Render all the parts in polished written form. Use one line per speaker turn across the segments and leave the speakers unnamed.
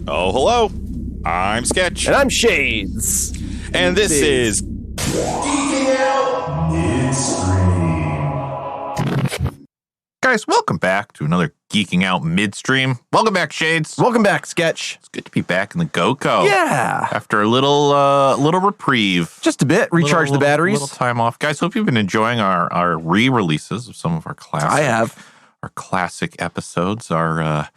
Oh, hello. I'm Sketch.
And I'm Shades.
And this is
Geeking Out Midstream.
Guys, welcome back to another Geeking Out Midstream. Welcome back, Shades.
Welcome back, Sketch.
It's good to be back in the GoCo.
Yeah.
After a little reprieve.
Just a bit. Recharge the batteries.
Little time off. Guys, hope you've been enjoying our re-releases of some of our classic.
I have.
Our classic episodes. We opened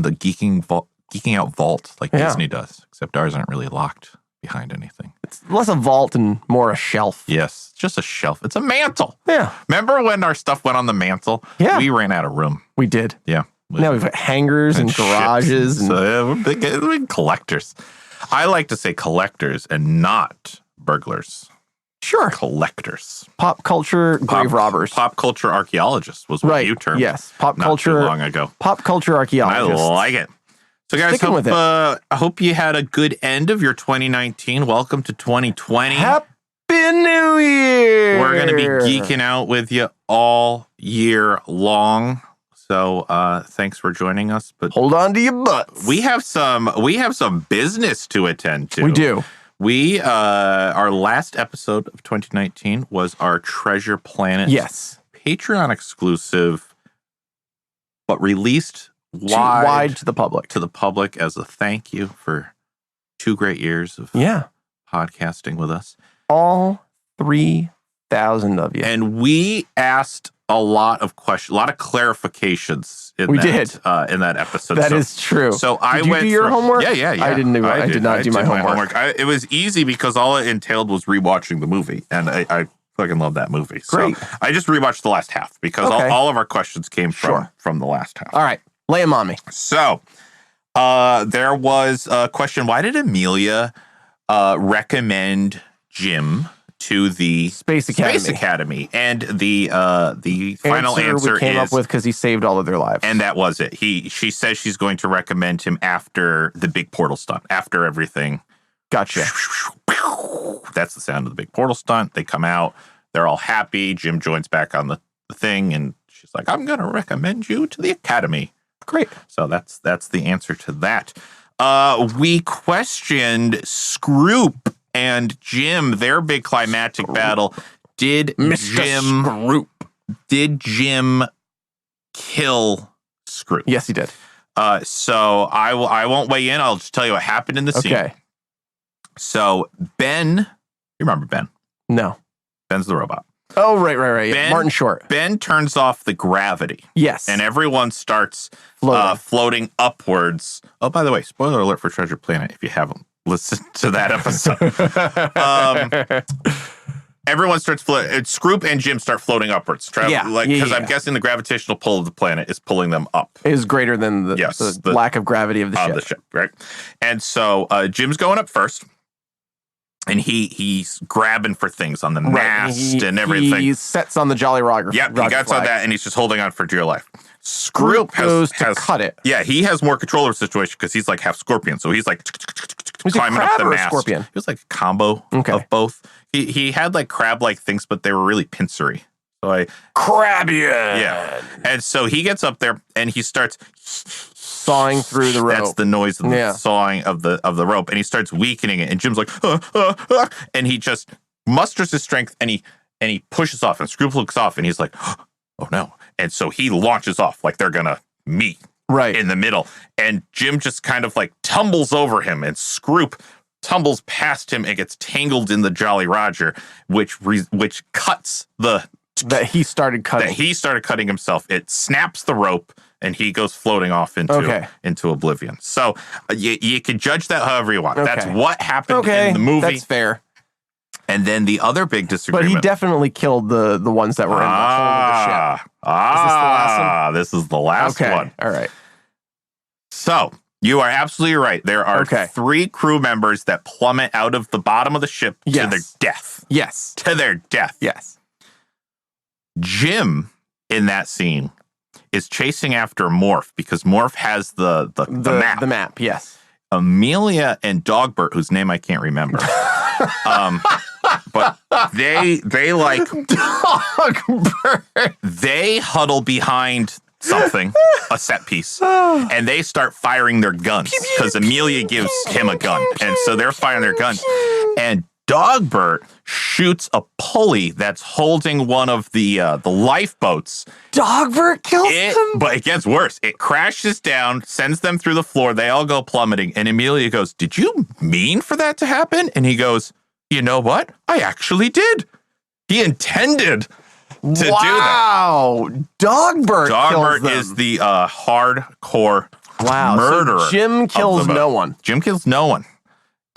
the Geeking Out vault like Disney does, except ours aren't really locked behind anything.
It's less a vault and more a shelf.
Yes, just a shelf. It's a mantle.
Yeah.
Remember when our stuff went on the mantle?
Yeah.
We ran out of room.
We did.
Yeah.
Now we've got hangers and garages.
So yeah, we're big collectors. I like to say collectors and not burglars.
Sure.
Collectors.
Pop culture grave robbers.
Pop culture archaeologists was what you termed.
Yes. Pop
not
culture.
Too long ago.
Pop culture archaeologists.
I like it. So guys, I hope you had a good end of your 2019. Welcome to 2020.
Happy New Year!
We're going to be geeking out with you all year long. So thanks for joining us. But
hold on to your butts.
We have some business to attend to.
We do.
We our last episode of 2019 was our Treasure Planet.
Yes.
Patreon exclusive, but released
wide to the public
as a thank you for 2 great years of podcasting with us.
All 3,000 of you.
And we asked a lot of questions, a lot of clarifications in that episode.
That is true.
So I
did you do your homework?
Yeah.
I did not do my homework.
It was easy because all it entailed was rewatching the movie, and I fucking love that movie.
Great.
So I just rewatched the last half because all of our questions came from the last half.
All right. Lay them on me.
So there was a question. Why did Amelia recommend Jim to the
Space
Academy? And the final answer
we came up with because he saved all of their lives.
And that was it. She says she's going to recommend him after the big portal stunt, after everything.
Gotcha.
That's the sound of the big portal stunt. They come out. They're all happy. Jim joins back on the thing, and she's like, I'm going to recommend you to the Academy.
Great.
So that's the answer to that. We questioned Scroop and Jim, their big climactic battle. Did Jim kill Scroop?
Yes, he did.
So I won't weigh in. I'll just tell you what happened in the scene.
Okay.
So Ben, you remember Ben?
No.
Ben's the robot.
Oh, right. Yeah. Martin Short.
Ben turns off the gravity.
Yes.
And everyone starts floating upwards. Oh, by the way, spoiler alert for Treasure Planet if you haven't listened to that episode. Everyone starts floating. Scroop and Jim start floating upwards. Because I'm guessing the gravitational pull of the planet is pulling them up.
Is greater than the lack of gravity of the ship.
Right? And so Jim's going up first. And he's grabbing for things on the mast and everything.
He sets on the Jolly Roger.
Yep, he gets on that, and he's just holding on for dear life. Scroop
goes to cut it.
Yeah, he has more control of the situation because he's like half scorpion. So he's like climbing up the mast.
Scorpion?
He was like a combo of both. He had like crab-like things, but they were really pincery. So
Crabian!
Yeah. And so he gets up there, and he starts
sawing through the rope.
That's the noise of the sawing of the rope, and he starts weakening it. And Jim's like, and he just musters his strength, and he pushes off. And Scroop looks off, and he's like, oh no! And so he launches off like they're gonna meet in the middle. And Jim just kind of like tumbles over him, and Scroop tumbles past him and gets tangled in the Jolly Roger, which cuts that he started cutting himself. It snaps the rope, and he goes floating off into oblivion. So you can judge that however you want. That's what happened in the movie.
That's fair.
And then the other big disagreement.
But he definitely killed the ones that were in the hole of the ship. Is this the last one?
This is the last one.
All right.
So you are absolutely right. There are 3 crew members that plummet out of the bottom of the ship to their death.
Yes.
To their death.
Yes.
Jim, in that scene, is chasing after Morph because Morph has the map.
The map, yes.
Amelia and Dogbert, whose name I can't remember, But they like
Dogbert.
they huddle behind something, a set piece, and they start firing their guns because Amelia gives him a gun, and so they're firing their guns, and Dogbert shoots a pulley that's holding one of the lifeboats.
Dogbert kills him?
But it gets worse. It crashes down, sends them through the floor. They all go plummeting. And Amelia goes, "Did you mean for that to happen?" And he goes, "You know what? I actually did. He intended to do that."
Wow. Dogbert kills them.
is the hardcore murderer.
So Jim kills no one.
Jim kills no one.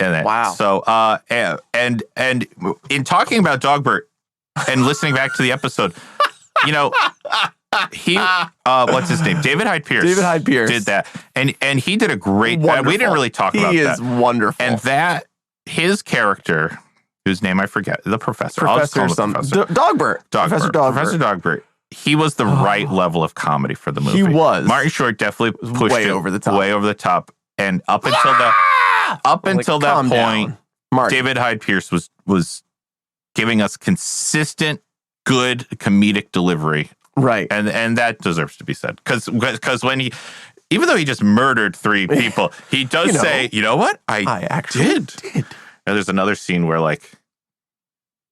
Wow.
So, and in talking about Dogbert and listening back to the episode, he, what's his name? David Hyde Pierce.
David Hyde Pierce
did that, and he did a great. We didn't really talk about that.
He is wonderful,
and that his character, whose name I forget, the professor.
Professor Dogbert. Professor
Dogbert. He was the right level of comedy for the movie.
He was.
Martin Short definitely pushed
way
it
over the top.
Way over the top, and up until that point, David Hyde Pierce was giving us consistent, good comedic delivery,
right?
And that deserves to be said because when he, even though he just murdered 3 people, he does say, "You know what? I actually did." And there's another scene where like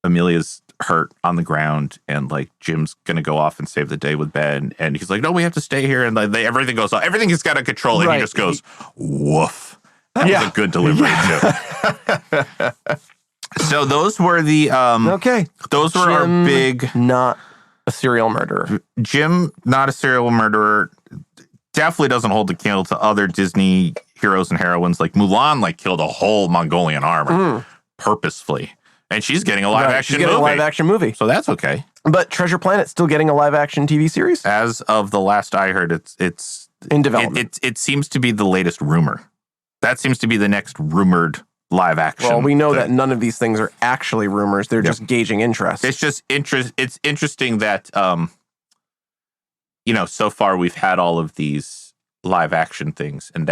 Amelia's hurt on the ground, and like Jim's gonna go off and save the day with Ben, and he's like, "No, we have to stay here," and like everything goes off, everything is got out of control, and he just goes, "Woof." That was a good delivery too. So those were the those were
Jim,
our big.
Not a serial murderer.
Jim, not a serial murderer. Definitely doesn't hold the candle to other Disney heroes and heroines. Like Mulan, like killed a whole Mongolian army purposefully, and she's getting a live action movie.
A live action movie,
so that's okay.
But Treasure Planet's still getting a live action TV series.
As of the last I heard, it's
in development.
It seems to be the latest rumor. That seems to be the next rumored live action.
Well, we know that none of these things are actually rumors. They're just gauging interest.
It's just It's interesting that, so far we've had all of these live action things, and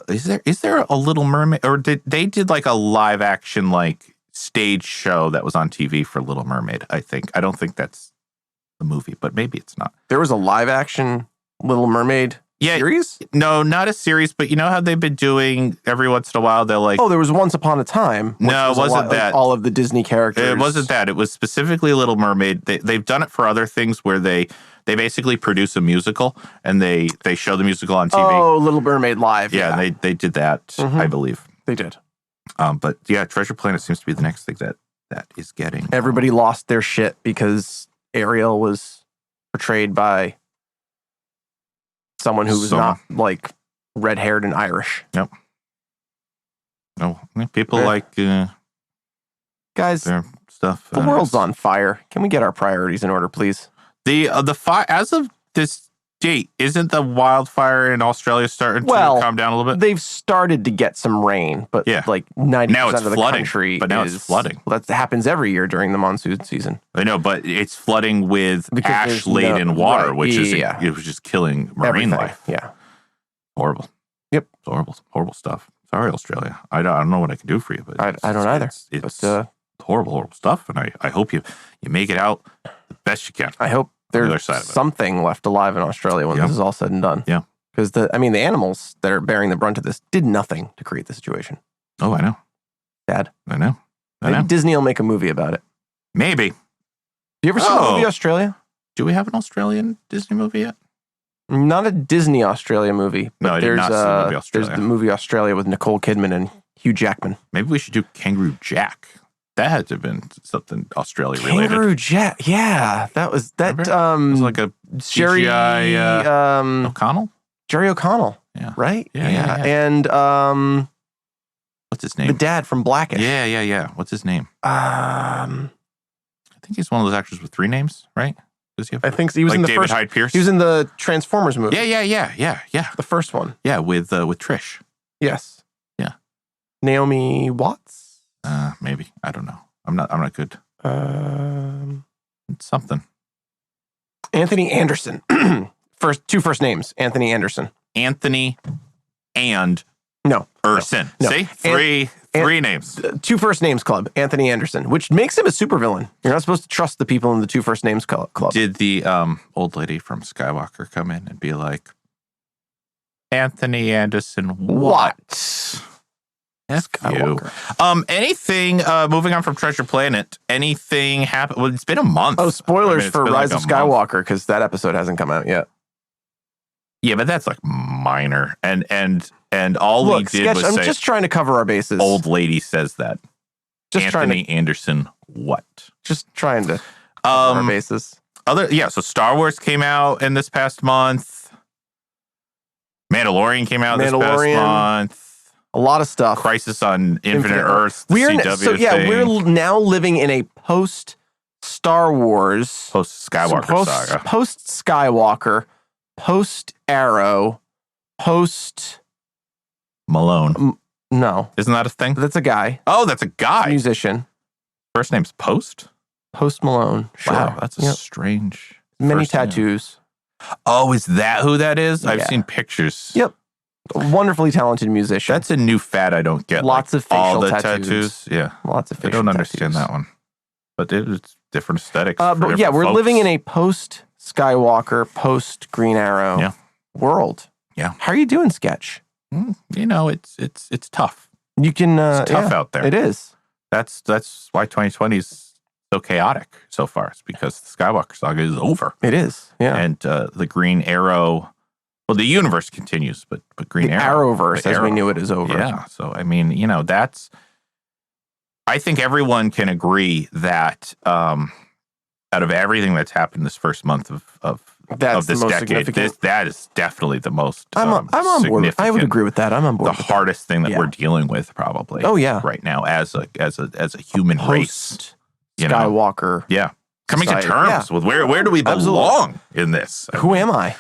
is there a Little Mermaid, or they did like a live action like stage show that was on TV for Little Mermaid? I don't think that's the movie, but maybe it's not.
There was a live action Little Mermaid. Series?
No, not a series, but you know how they've been doing every once in a while? They're like,
there was Once Upon a Time.
No, it wasn't that.
Like all of the Disney characters.
It wasn't that. It was specifically Little Mermaid. They've done it for other things where they basically produce a musical and they show the musical on TV.
Oh, Little Mermaid Live.
Yeah, they did that, I believe.
They did.
But yeah, Treasure Planet seems to be the next thing that is getting.
Everybody lost their shit because Ariel was portrayed by someone who was not like red-haired and Irish.
Yep. No, people like
guys.
Their stuff.
The world's on fire. Can we get our priorities in order, please?
The fire as of this date, isn't the wildfire in Australia starting to calm down a little bit?
They've started to get some rain, but like 90% of the country.
But now it's flooding.
Well, that happens every year during the monsoon season.
I know, but it's flooding with ash-laden water, which is it was just killing marine life.
Yeah,
horrible.
Yep,
it's horrible stuff. Sorry, Australia. I don't know what I can do for you, but
I don't either.
It's horrible stuff, and I hope you make it out the best you can.
I hope there's something left alive in Australia when this is all said and done.
Yeah.
Because the animals that are bearing the brunt of this did nothing to create the situation.
Oh, I know.
Dad.
I know.
Maybe Disney will make a movie about it.
Maybe.
You ever seen the movie Australia?
Do we have an Australian Disney movie yet?
Not a Disney Australia movie. But
no, I did not see the movie Australia.
There's the movie Australia with Nicole Kidman and Hugh Jackman.
Maybe we should do Kangaroo Jack. That had to have been something Australia related.
Kangaroo Jack, yeah, that was that.
It was like a CGI, O'Connell.
Jerry O'Connell, right? Yeah. And
what's his name?
The dad from Blackish.
Yeah. What's his name? I think he's one of those actors with 3 names, right?
I think so. He was in the
David
first.
Hyde Pierce.
He was in the Transformers movie.
Yeah.
The first one.
Yeah, with Trish.
Yes.
Yeah.
Naomi Watts.
Maybe. I don't know. I'm not good. It's something.
Anthony Anderson. Two first names. Anthony Anderson.
Anthony and
No.
Urson.
No.
See? Three names.
Two First Names Club, Anthony Anderson, which makes him a supervillain. You're not supposed to trust the people in the Two First Names Club.
Did the old lady from Skywalker come in and be like, Anthony Anderson, what? F you. Anything, moving on from Treasure Planet, anything happened? Well, it's been a month.
Oh, spoilers for Rise of
like
Skywalker, because that episode hasn't come out yet.
Yeah, but that's like minor. And all we did was
I'm
say,
just trying to cover our bases.
Old lady says that.
Just
Anthony Anderson, what?
Just trying to cover our bases.
So Star Wars came out in this past month. Mandalorian came out this past month.
A lot of stuff.
Crisis on Infinite Earth.
We're now living in a post Star Wars,
post Skywalker saga,
post Skywalker, post Arrow, post
Malone.
No,
isn't that a thing?
That's a guy.
Oh, that's a guy.
Musician.
First name's Post.
Post Malone. Sure.
Wow, that's a strange.
Many tattoos.
Name. Oh, is that who that is? Yeah. I've seen pictures.
Yep. A wonderfully talented musician.
That's a new fad I don't get.
Lots of facial
all the
tattoos.
Yeah.
Lots of facial
I don't understand that one. But it's different aesthetics.
But yeah, we're living in a post Skywalker, post Green Arrow world.
Yeah.
How are you doing, Sketch?
You know, it's tough.
You can
it's tough out there.
It is.
That's why 2020 is so chaotic so far. It's because the Skywalker saga is over.
It is. Yeah.
And the Green Arrow, well, the universe continues, but Green Arrow,
Arrowverse, as we knew it, is over.
Yeah. So I mean, you know, I think everyone can agree that out of everything that's happened this first month of this decade, that is definitely the most
I'm on board. I would agree with that. I'm on board.
The hardest thing that we're dealing with, probably.
Oh yeah,
right now as a human race,
Skywalker.
Yeah, coming to terms with where do we belong in this?
Who am I?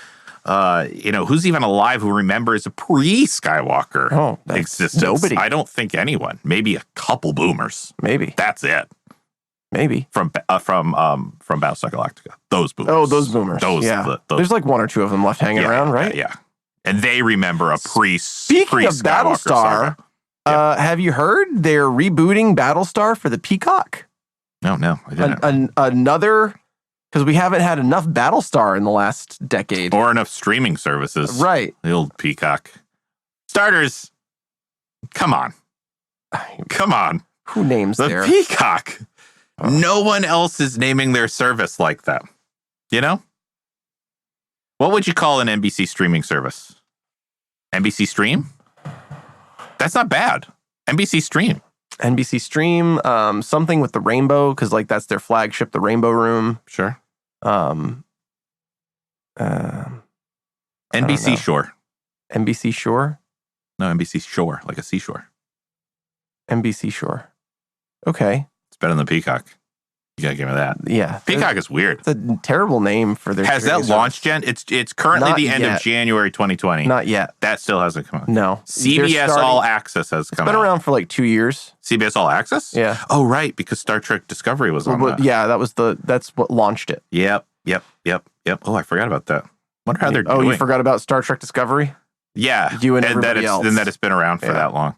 Who's even alive who remembers a pre-Skywalker existence?
Nobody.
I don't think anyone. Maybe a couple boomers.
Maybe
that's it.
Maybe
from Battlestar Galactica. Those boomers.
Oh, those boomers. There's like one or two of them left hanging around, right?
Yeah. And they remember a
Speaking of Battlestar, have you heard they're rebooting Battlestar for the Peacock?
No, I didn't.
Another, because we haven't had enough Battlestar in the last decade.
Or enough streaming services.
Right.
The old Peacock. Starters, come on.
Who names
the Peacock? No one else is naming their service like that. You know? What would you call an NBC streaming service? NBC Stream? That's not bad. NBC Stream.
NBC Stream, something with the rainbow, because like that's their flagship, the Rainbow Room.
Sure.
NBC
Shore.
NBC Shore?
No, NBC Shore, like a seashore.
NBC Shore. Okay.
It's better than Peacock. You gotta give me that.
Yeah.
Peacock is weird.
It's a terrible name for their.
Has that launched yet? It's currently
Not
the end
yet.
of January 2020.
Not yet.
That still hasn't come out.
No.
CBS All Access has come out.
It's been around for like 2 years.
CBS All Access?
Yeah.
Oh, right, because Star Trek Discovery was on that.
Yeah, that's what launched it.
Yep. Oh, I forgot about that. Wonder how they're doing.
You forgot about Star Trek Discovery?
Yeah.
You and everybody else.
And that it's been around for that long.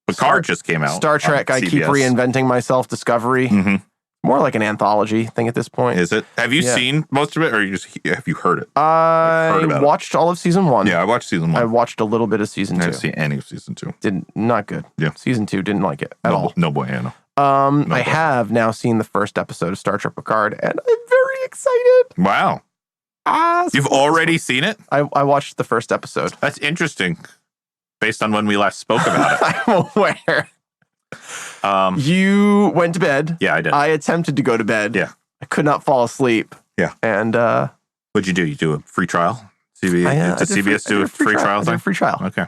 Picard just came out.
Star Trek, I keep reinventing myself, Discovery.
Mm-hmm.
More like an anthology thing at this point.
Is it? Have you seen most of it, or have you heard it?
I watched all of season 1.
Yeah, I watched season 1.
I watched a little bit of season 2.
I didn't see any of season 2.
Not good.
Yeah.
Season 2, didn't like it at all.
No bueno.
I have now seen the first episode of Star Trek Picard, and I'm very excited.
Wow. You've already seen it?
I watched the first episode.
That's interesting, based on when we last spoke about it.
I'm aware. You went to bed.
Yeah, I did.
I attempted to go to bed.
Yeah.
I could not fall asleep.
Yeah.
And
what'd you do? You do a free trial? CBS do a free trial thing?
A free trial.
Okay.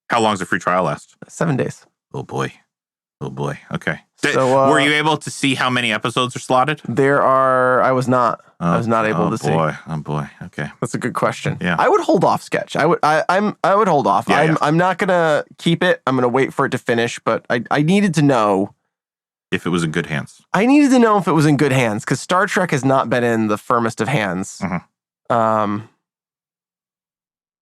How long does a free trial last?
7 days.
Oh boy. Okay.
So,
were you able to see how many episodes are slotted?
I was not able to see.
Oh boy. Okay.
That's a good question.
Yeah.
I would hold off, Sketch. I would hold off.
Yeah,
I'm not gonna keep it. I'm gonna wait for it to finish, but I needed to know
if it was in good hands.
I needed to know if it was in good hands, because Star Trek has not been in the firmest of hands.
Mm-hmm.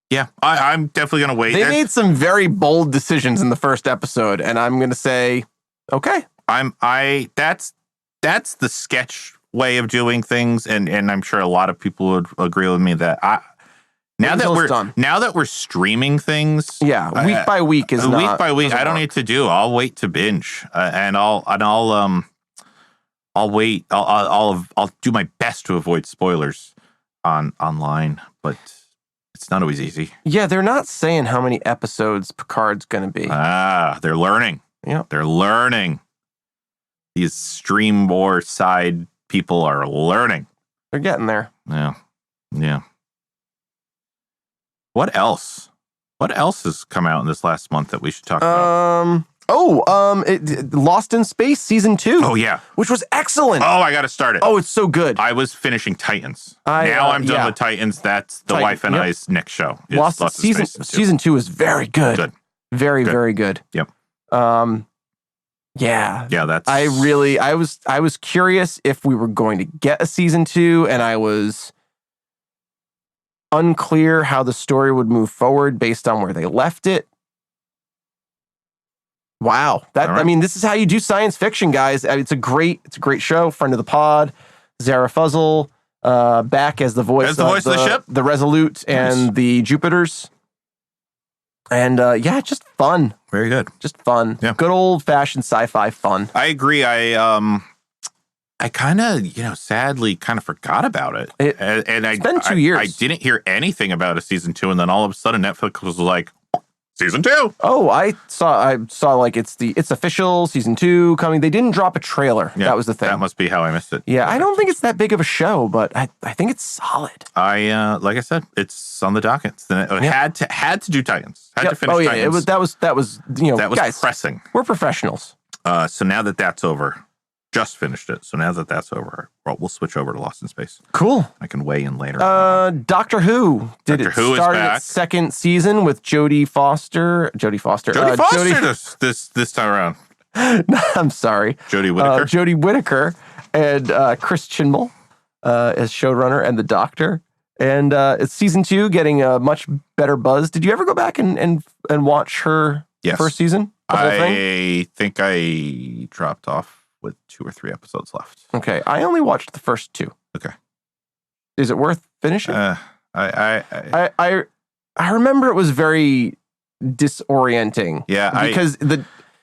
Yeah, I'm definitely gonna wait.
They made some very bold decisions in the first episode, and I'm gonna say, okay.
That's the sketch way of doing things, and I'm sure a lot of people would agree with me that now that we're streaming things,
week by week is not,
week by week. I don't need to do. I'll wait to binge, and I'll wait. I'll do my best to avoid spoilers online, but it's not always easy.
Yeah, they're not saying how many episodes Picard's going to be.
They're learning.
Yeah,
they're learning. These stream war side people are learning.
They're getting there.
Yeah. What else? What else has come out in this last month that we should talk about?
Lost in Space season 2.
Oh yeah,
which was excellent.
Oh, I got to start it.
Oh, it's so good.
I was finishing Titans. Now I'm done with Titans. That's the wife and I's next show.
Lost in season 2 is very good. Very good.
Yep.
Yeah.
That's.
I was curious if we were going to get a season 2, and I was unclear how the story would move forward based on where they left it. Wow. Right. I mean, this is how you do science fiction, guys. It's a great show. Friend of the pod, Zara Fuzzle, back as the voice of the ship, the Resolute and the Jupiters. And just fun.
Very good.
Just fun.
Yeah.
Good old fashioned sci-fi fun.
I agree. I kind of, sadly kind of forgot about it.
It's been 2 years.
I didn't hear anything about a season 2. And then all of a sudden Netflix was like, season 2.
Oh, I saw like it's official season 2 coming. They didn't drop a trailer.
Yeah,
that was the thing.
That must be how I missed it.
Yeah, I don't think it's that big of a show, but I think it's solid.
Like I said, it's on the docket. Had to do Titans. Had to finish Titans.
It was that was
that was
guys,
pressing.
We're professionals.
So now that's over. Just finished it. So now that's over, we'll switch over to Lost in Space.
Cool.
I can weigh in later.
Doctor Who started its second season with Jodie Foster. This time around. I'm sorry.
Jodie Whittaker.
Jodie Whittaker and Chris Chinmol as showrunner and the Doctor. And it's season 2 getting a much better buzz. Did you ever go back and watch her first season?
I think I dropped off with 2 or 3 episodes left.
Okay, I only watched the first 2.
Okay,
is it worth finishing?
I
remember it was very disorienting.
Yeah,
because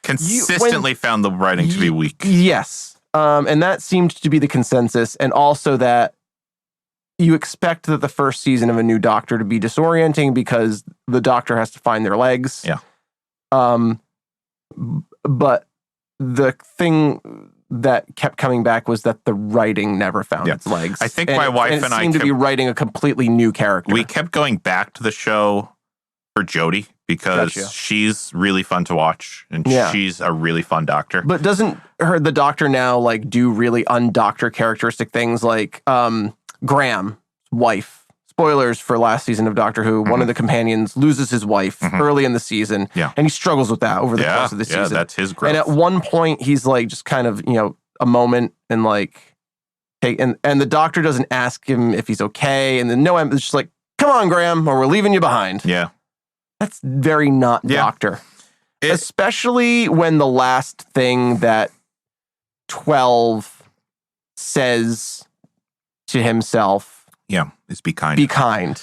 consistently found the writing to be weak.
Yes, and that seemed to be the consensus, and also that you expect that the first season of a new Doctor to be disorienting because the Doctor has to find their legs.
Yeah.
But the thing that kept coming back was that the writing never found its legs.
I think my wife and I
seemed to be writing a completely new character.
We kept going back to the show for Jodie because she's really fun to watch and she's a really fun Doctor.
But doesn't the Doctor now like do really undoctor characteristic things like Graham's wife? Spoilers for last season of Doctor Who. Mm-hmm. One of the companions loses his wife early in the season. Yeah. And he struggles with that over the course of the season. Yeah,
that's his growth.
And at one point, he's like, just kind of, a moment and like, hey, and the Doctor doesn't ask him if he's okay. And then it's just like, come on, Graham, or we're leaving you behind.
Yeah.
That's very not Doctor. Especially when the last thing that 12 says to himself,
is be kind.
Be kind.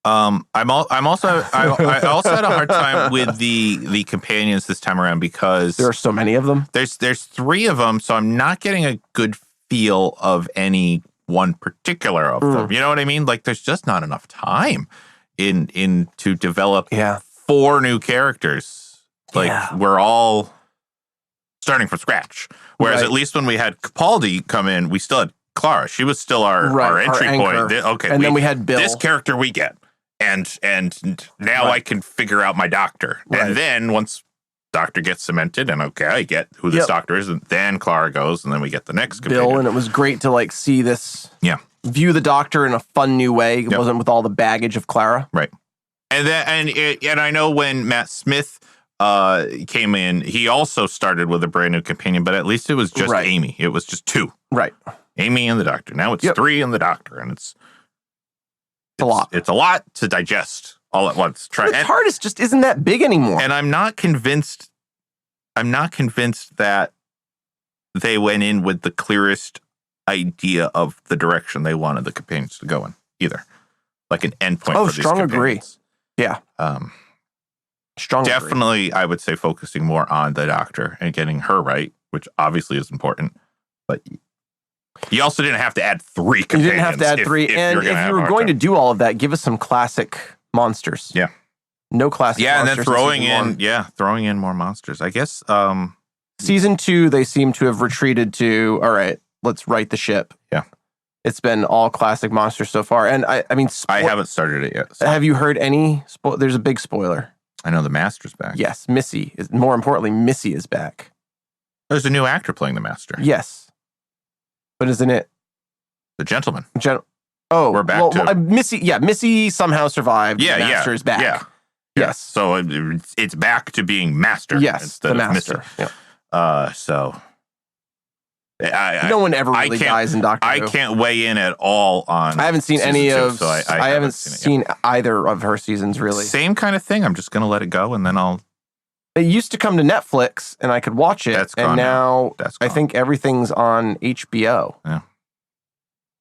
I also had a hard time with the companions this time around because
there are so many of them.
There's 3 of them, so I'm not getting a good feel of any one particular of them. You know what I mean? Like there's just not enough time in to develop 4 new characters. Like we're all starting from scratch. Whereas at least when we had Capaldi come in, we still had Clara. She was still our entry point. Okay,
and then we had Bill.
This character we get, and now I can figure out my Doctor. Right. And then once Doctor gets cemented, and I get who this Doctor is, and then Clara goes, and then we get the next companion.
Bill, and it was great to like see this. View the Doctor in a fun new way. It wasn't with all the baggage of Clara.
Right. And then and I know when Matt Smith came in, he also started with a brand new companion, but at least it was just Amy. It was just 2.
Right.
Amy and the Doctor. Now it's 3 and the Doctor, and it's a lot. It's a lot to digest all at once.
The TARDIS just isn't that big anymore.
And I'm not convinced that they went in with the clearest idea of the direction they wanted the companions to go in either. Like an endpoint for these companions.
Agree. Yeah.
Definitely, I would say focusing more on the Doctor and getting her right, which obviously is important. But you also didn't have to add 3 companions. You didn't have to add 3.
And if you were going to do all of that, give us some classic monsters.
Yeah.
No classic monsters.
Yeah, and then throwing in more monsters. I guess
season 2, they seem to have retreated to, all right, let's right the ship.
Yeah.
It's been all classic monsters so far. And I mean,
I haven't started it yet. So.
Have you heard any? There's a big spoiler.
I know the Master's back.
Yes, more importantly, Missy is back.
There's a new actor playing the Master.
Yes. But isn't it?
The Gentleman.
We're
back to
Missy. Yeah, Missy somehow survived.
Yeah,
the Master is back.
Yeah.
Yes.
So it's back to being Master.
Yes,
instead
the
of
Master.
Missy.
Yeah.
So
no one ever really dies in Doctor Who.
I can't weigh in at all on.
I haven't seen any of.
So
I haven't seen either of her seasons really.
Same kind of thing. I'm just gonna let it go, and then I'll.
It used to come to Netflix, and I could watch it.
That's gone
and now
That's gone.
I think everything's on HBO.
Yeah.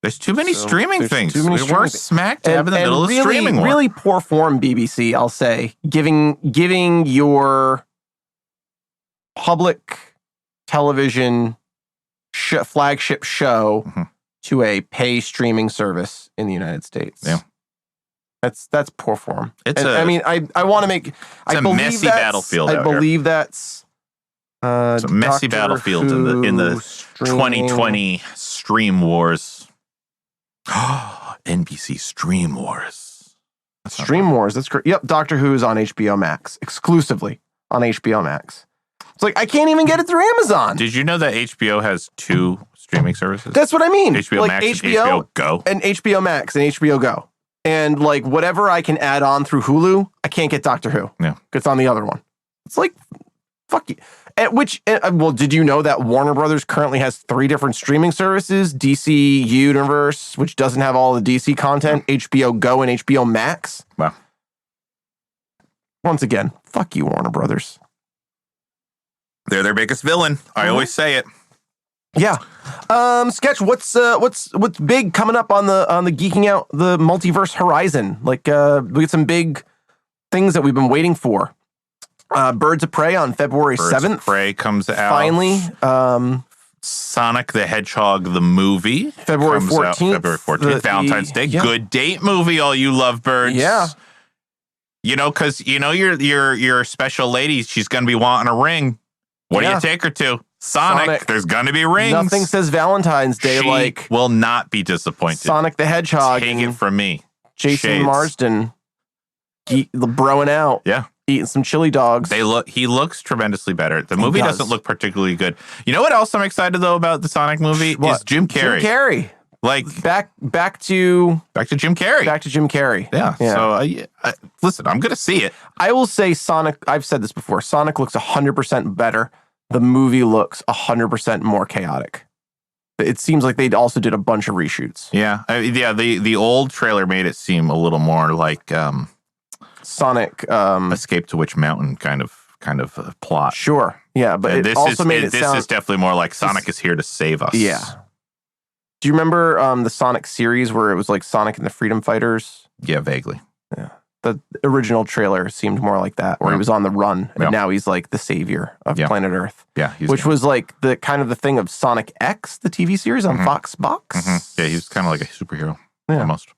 There's too many streaming things.
We're
smack dab in the middle of the streaming war.
Really poor form, BBC. I'll say giving your public television flagship show to a pay streaming service in the United States.
Yeah.
That's poor form.
I
want to make.
It's a messy battlefield.
I believe that's.
It's a messy battlefield in the 2020 stream wars. NBC Stream Wars.
Stream Wars. That's great. Yep, Doctor Who is on HBO Max exclusively on HBO Max. It's like I can't even get it through Amazon.
Did you know that HBO has 2 streaming services?
That's what I mean.
HBO Max and HBO Go.
And HBO Max and HBO Go. And like whatever I can add on through Hulu, I can't get Doctor Who.
Yeah.
It's on the other one. It's like, fuck you. Did you know that Warner Brothers currently has 3 different streaming services? DC Universe, which doesn't have all the DC content, HBO Go and HBO Max.
Wow.
Once again, fuck you, Warner Brothers.
They're their biggest villain. I always say it.
Yeah. Sketch, what's big coming up on the Geeking Out the Multiverse Horizon? Like we get some big things that we've been waiting for. Birds of Prey on February 7th. Birds of
Prey comes out.
Finally.
Sonic the Hedgehog, the movie.
February 14th.
February 14th. Valentine's Day. Yeah. Good date movie, all you lovebirds.
Yeah.
You know, because, you know, your special lady, she's going to be wanting a ring. What do you take her to? Sonic. There's going to be rings.
Nothing says Valentine's Day
she will not be disappointed.
Sonic the Hedgehog.
Take it from me.
Jason Marsden. Broing out.
Yeah.
Eating some chili dogs.
He looks tremendously better. The movie doesn't look particularly good. You know what else I'm excited though about the Sonic movie? Is Jim Carrey.
Jim Carrey.
Like
back to
Jim Carrey.
Back to Jim Carrey.
Yeah. So listen, I'm gonna see it.
I will say Sonic. I've said this before. Sonic looks 100% better. The movie looks 100% more chaotic. It seems like they also did a bunch of reshoots.
Yeah. The old trailer made it seem a little more like
Sonic
Escape to Witch Mountain kind of plot.
Sure. Yeah, but
this is definitely more like Sonic is here to save us.
Yeah. Do you remember the Sonic series where it was like Sonic and the Freedom Fighters?
Yeah, vaguely.
Yeah. The original trailer seemed more like that, where he was on the run, and now he's like the savior of planet Earth.
Yeah,
which was like the kind of the thing of Sonic X, the TV series on Fox Box.
Mm-hmm. Yeah, he was kind of like a superhero almost.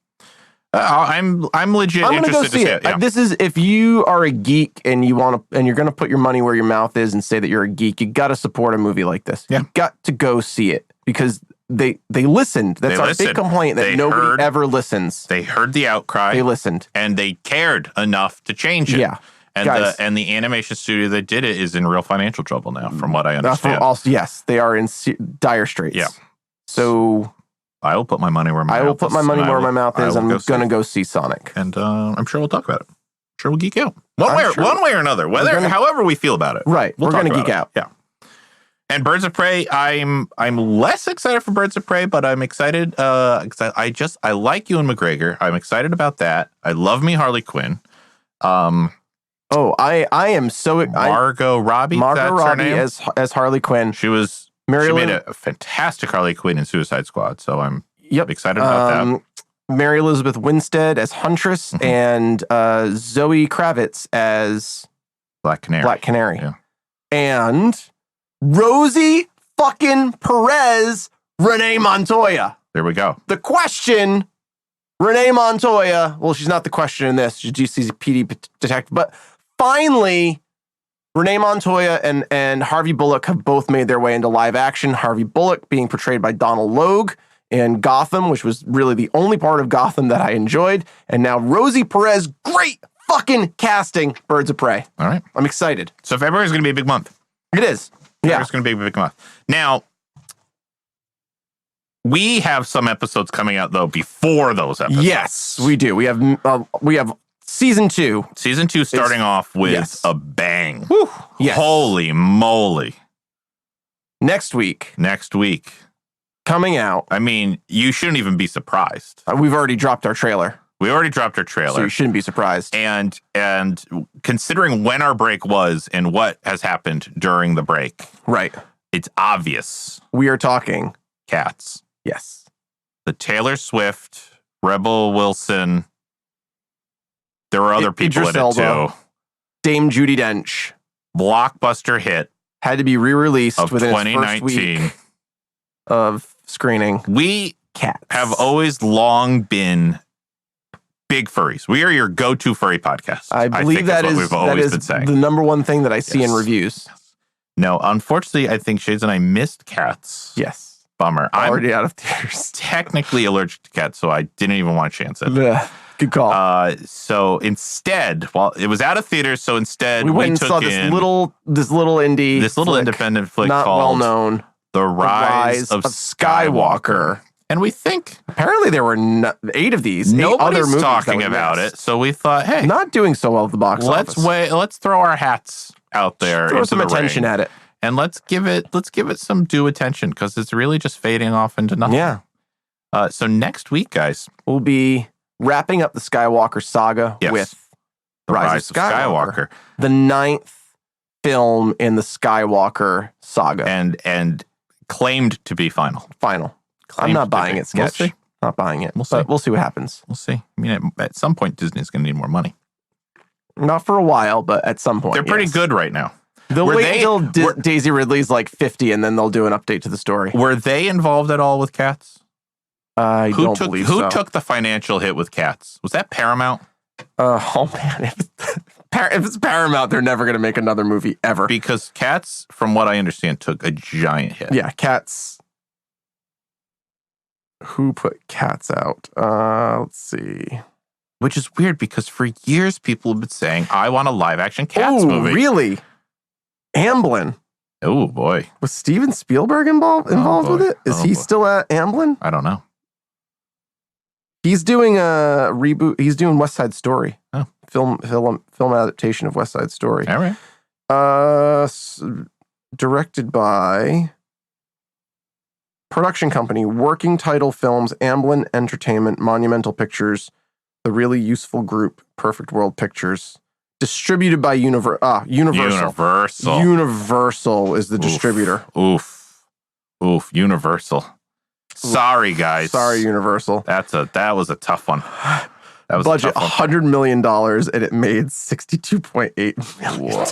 I'm legit interested to see it.
Yeah. This is if you are a geek and you're gonna put your money where your mouth is and say that you're a geek, you got to support a movie like this.
Yeah.
You got to go see it because they listened. That's our big complaint that nobody ever listens.
They heard the outcry.
They listened
and they cared enough to change it.
Yeah.
And the animation studio that did it is in real financial trouble now, from what I understand.
Yes, they are in dire straits.
Yeah.
So
I will put my money where my mouth is.
I will put my money where my mouth is. I'm going to go see Sonic.
And I'm sure we'll talk about it. I'm sure we'll geek out. One way or another. However we feel about it.
Right. We're going to geek out.
Yeah. And Birds of Prey, I'm less excited for Birds of Prey, but I'm excited because I like Ewan McGregor. I'm excited about that. I love me Harley Quinn.
Oh, I am so
Margot Robbie.
Margot Robbie as Harley Quinn.
She made a fantastic Harley Quinn in Suicide Squad. So I'm excited about that.
Mary Elizabeth Winstead as Huntress and Zoe Kravits as
Black Canary.
Yeah. And Rosie fucking Perez, Renee Montoya.
There we go.
The question, Renee Montoya. Well, she's not the question in this. She's GCPD detective. But finally, Renee Montoya and Harvey Bullock have both made their way into live action. Harvey Bullock being portrayed by Donald Logue in Gotham, which was really the only part of Gotham that I enjoyed. And now Rosie Perez, great fucking casting, Birds of Prey.
All right.
I'm excited.
So February is going to be a big month.
It is. Yeah.
It's going to be a big month. Now, we have some episodes coming out, though, before those episodes.
Yes, we do. We have season 2.
Season 2 starting off with a bang.
Whew. Yes.
Holy moly.
Next week. Coming out.
I mean, you shouldn't even be surprised.
We've already dropped our trailer.
So you
shouldn't be surprised.
And considering when our break was and what has happened during the break.
Right.
It's obvious.
We are talking
Cats.
Yes.
The Taylor Swift, Rebel Wilson. There were other people in it too.
Dame Judi Dench.
Blockbuster hit.
Had to be re-released within
2019.
its first week of screening.
We
Cats
have always long been big furries. We are your go-to furry podcast.
I believe that is
we've always been saying.
The number one thing that I see in reviews.
No, unfortunately, I think Shades and I missed cats.
Yes.
Bummer.
Already out of theaters.
Technically allergic to cats, so I didn't even want to chance it.
Good call.
So instead, it was out of theaters, so instead
we went and saw this little independent flick
not
called well known,
The Rise of Skywalker. And we think
apparently there were 8 of these.
Nobody's
other movies
talking about it, so we thought, hey,
not doing so well at the box office.
Let's throw our hats out there,
throw some attention at it,
and let's give it some due attention because it's really just fading off into nothing.
Yeah.
So next week, guys,
we'll be wrapping up the Skywalker saga with The Rise of Skywalker, the 9th film in the Skywalker saga,
and claimed to be final.
I'm not buying it, Sketch.
We'll see.
Not buying it.
We'll
see what happens.
We'll see. I mean, at some point, Disney's going to need more money.
Not for a while, but at some point.
They're pretty good right now.
They'll wait until Daisy Ridley's like 50, and then they'll do an update to the story.
Were they involved at all with Cats?
I don't believe so.
Who took the financial hit with Cats? Was that Paramount?
Oh, man. If it's Paramount, they're never going to make another movie ever.
Because Cats, from what I understand, took a giant hit.
Yeah, Cats. Who put Cats out? Let's see.
Which is weird because for years people have been saying, I want a live-action Cats movie.
Really? Amblin.
Oh, boy.
Was Steven Spielberg involved with it? Is he still at Amblin?
I don't know.
He's doing a reboot. He's doing West Side Story.
Oh.
Film adaptation of West Side Story.
All right.
Directed by production company, Working Title Films, Amblin Entertainment, Monumental Pictures, The Really Useful Group, Perfect World Pictures. Distributed by Universal. Universal is the distributor.
Oof. Universal. Sorry, guys.
Sorry, Universal.
That was a tough one. That was
budget
a tough one.
$100 million, and it made $62.8 million.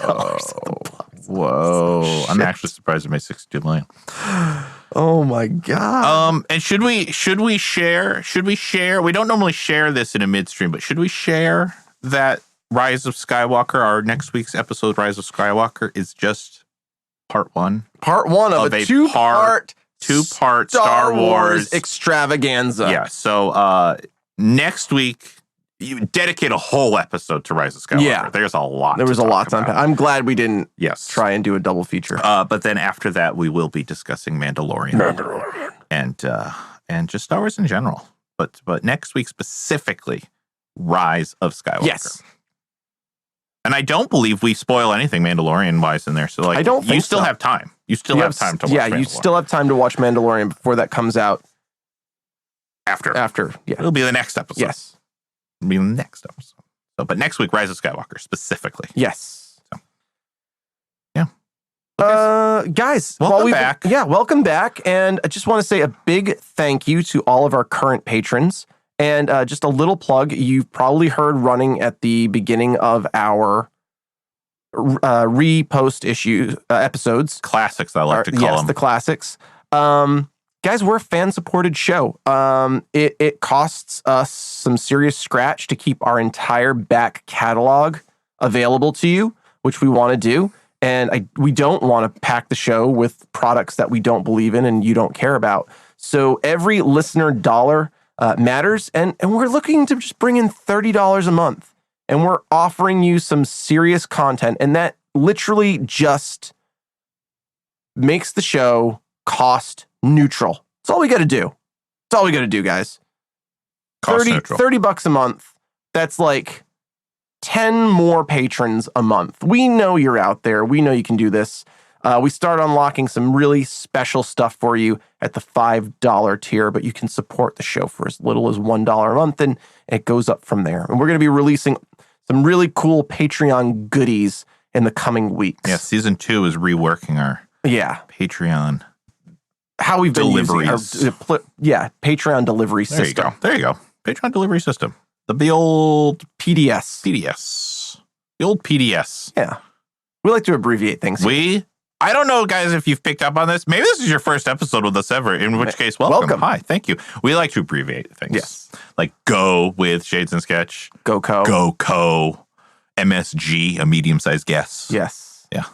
Whoa. I'm actually surprised it made $62 million.
Oh my God.
And should we share? We don't normally share this in a midstream, but should we share that Rise of Skywalker, our next week's episode, Rise of Skywalker, is just part 1?
Part 1 of a two-part
Star Wars
extravaganza.
Yeah. So next week, you dedicate a whole episode to Rise of Skywalker. Yeah. There was a lot to unpack.
I'm glad we didn't try and do a double feature.
But then after that, we will be discussing Mandalorian. And just Star Wars in general. But next week specifically, Rise of Skywalker.
Yes.
And I don't believe we spoil anything Mandalorian-wise in there. So,
I don't think
you still have time. You still have time to watch Mandalorian.
Yeah, you still have time to watch Mandalorian before that comes out.
After.
Yeah.
It'll be the next episode.
Yes.
It'll be the next episode. So, but next week, Rise of Skywalker specifically.
Yes.
So, yeah.
Guys,
welcome back.
Yeah, welcome back. And I just want to say a big thank you to all of our current patrons. And just a little plug, you've probably heard running at the beginning of our repost issue episodes.
Classics, I like to call them.
Yes, the classics. Guys, we're a fan-supported show. It costs us some serious scratch to keep our entire back catalog available to you, which we want to do. And we don't want to pack the show with products that we don't believe in and you don't care about. So every listener dollar matters. And we're looking to just bring in $30 a month. And we're offering you some serious content. And that literally just makes the show cost neutral. That's all we got to do. That's all we got to do, guys. $30 a month. That's like 10 more patrons a month. We know you're out there. We know you can do this. We start unlocking some really special stuff for you at the $5 tier, but you can support the show for as little as $1 a month, and it goes up from there. And we're going to be releasing some really cool Patreon goodies in the coming weeks.
Yeah, season 2 is reworking our Patreon
how we've been
deliveries.
Using our, Patreon delivery system.
There you go. Patreon delivery system. The old
PDS.
The old PDS.
Yeah. We like to abbreviate things.
I don't know, guys, if you've picked up on this. Maybe this is your first episode with us ever, in which case, welcome. Hi, thank you. We like to abbreviate things.
Yes.
Like Go with Shades and Sketch.
GoCo.
GoCo. MSG, a medium-sized guess.
Yes.
Yeah.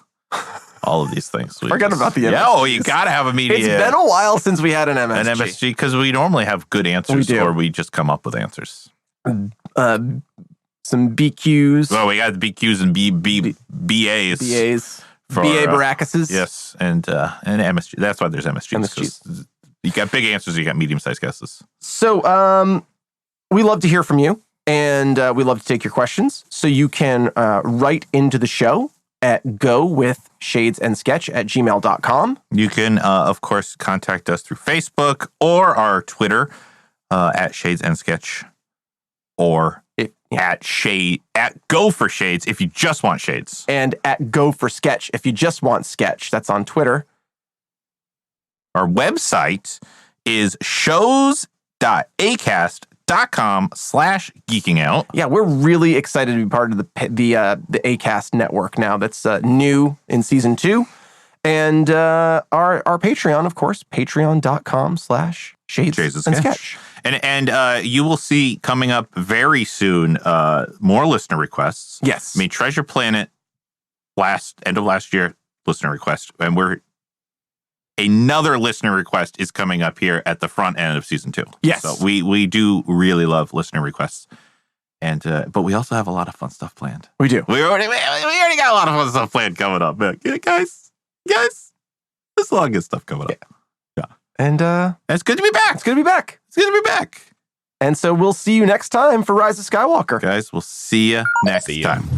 All of these things.
Forgot about the MSG.
Yeah, you got to have a medium.
It's been a while since we had an MSG.
An MSG, because we normally have good answers, or we just come up with answers.
Some BQs.
Well, we got the BQs and BAs.
BAs. BA Barackuses.
Yes, and MSG. That's why there's MSGs. You got big answers, you got medium-sized guesses.
So we love to hear from you, and we love to take your questions. So you can write into the show at gowithshadesandsketch@gmail.com.
You can, of course, contact us through Facebook or our Twitter at Shades and Sketch, or at Go for Shades if you just want shades,
and at Go for Sketch if you just want sketch. That's on Twitter.
Our website is shows.acast.com/geekingout.
Yeah, we're really excited to be part of the Acast network now. That's new in season 2. And our Patreon, of course, patreon.com/Shades and Sketch.
And you will see coming up very soon more listener requests.
Yes.
I mean, Treasure Planet end of last year, listener request. And another listener request is coming up here at the front end of season 2.
Yes.
So we do really love listener requests. And but we also have a lot of fun stuff planned.
We do.
We already got a lot of fun stuff planned coming up. Guys, there's a lot of good stuff coming up. Yeah.
And
it's good to be back.
It's good to be back. And so we'll see you next time for Rise of Skywalker.
Guys, we'll see you next time.